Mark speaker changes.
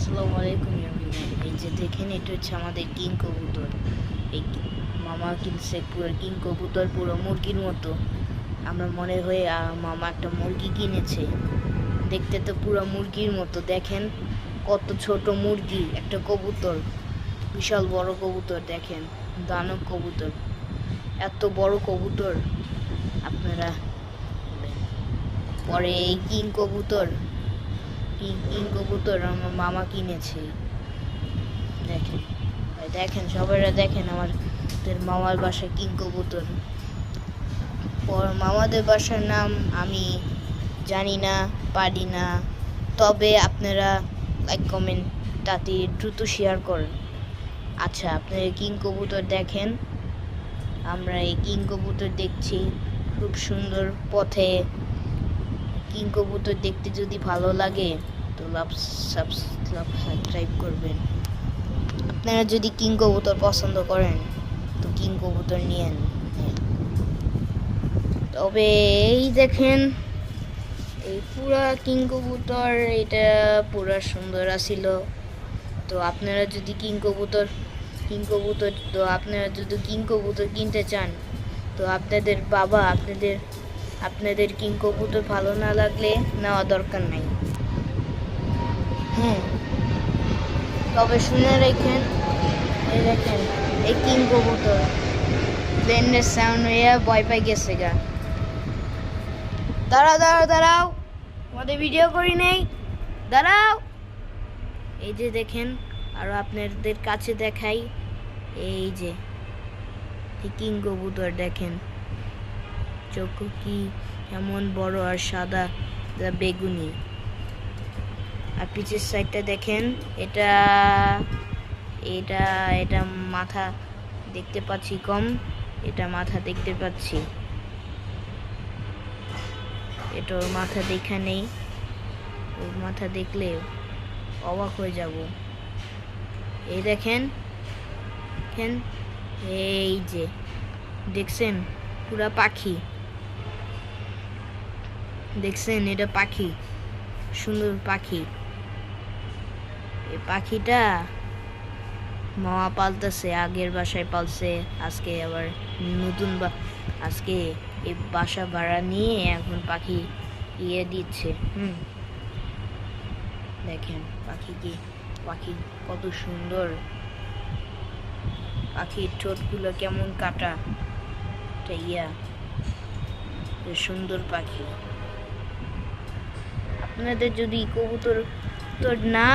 Speaker 1: আসসালামু আলাইকুম এভরিওয়ান। এই যে দেখেন, এটা হচ্ছে আমাদের কিং কবুতর। এই মামা কিনছে পুরো কিং কবুতর, পুরো মুরগির মতো। আমার মনে হয় মামা একটা মুরগি কিনেছে। দেখতে তো পুরো মুরগির মতো। দেখেন কত ছোট মুরগি, একটা কবুতর, বিশাল বড় কবুতর। দেখেন দানব কবুতর, এত বড় কবুতর আপনারা পরে এই কিং কবুতর আমার মামা কিনেছে। দেখেন দেখেন সবাইরা দেখেন আমাদের মামার বাসা কিং কবুতর। মামাদের বাসার নাম আমি জানি না, পারি না, তবে আপনারা লাইক কমেন্ট তাতে দ্রুত শেয়ার করেন। আচ্ছা, আপনারা কিং কবুতর দেখেন। আমরা এই কিং কবুতর দেখছি খুব সুন্দর পথে। কিং কবুতর দেখতে যদি ভালো লাগে তো সাবস্ক্রাইব করবেন। আপনারা যদি কিং কবুতর পছন্দ করেন তো কিং কবুতর নিয়েন। তবে এই দেখেন, এই পুরা কিং কবুতর, এটা পুরা সুন্দর আছিল। তো আপনারা যদি আপনারা যদি কিং কবুতর কিনতে চান তো আপনাদের বাবা আপনাদের কিং কবুতর ভালো না লাগলে নেওয়া দরকার নাই। হ্যাঁ, তবে শুনে রাখেন, এই দেখেন এই কিং কবুতর প্লেনের সাউন্ড হয়ে ভয় পাই গেছে গা। দাঁড়াও, আমাদের ভিডিও করি নেই, দাঁড়াও। এই যে দেখেন, আরো আপনাদের কাছে দেখাই, এই যে কিং কবুতর দেখেন, চোখ কি এমন বড় আর সাদা বেগুনি। আর পিছের সাইডটা দেখেন, এটা এটা এটা মাথা দেখতে পাচ্ছি কম, এটা মাথা দেখতে পাচ্ছি, এটা ওর মাথা দেখা নেই। ওর মাথা দেখলে অবাক হয়ে যাব। এই দেখেন, এই যে দেখছেন পুরা পাখি, দেখছেন এটা পাখি, সুন্দর পাখি। এই পাখিটা মামা পালতেছে, আগের বাসায় পালছে, আজকে আবার আজকে এই বাসা ভাড়া নিয়ে এখন পাখি দিচ্ছে। দেখেন পাখি কত সুন্দর। পাখির ঠোঁটগুলো কেমন কাটা, সুন্দর পাখি। আপনাদের যদি কবুতর না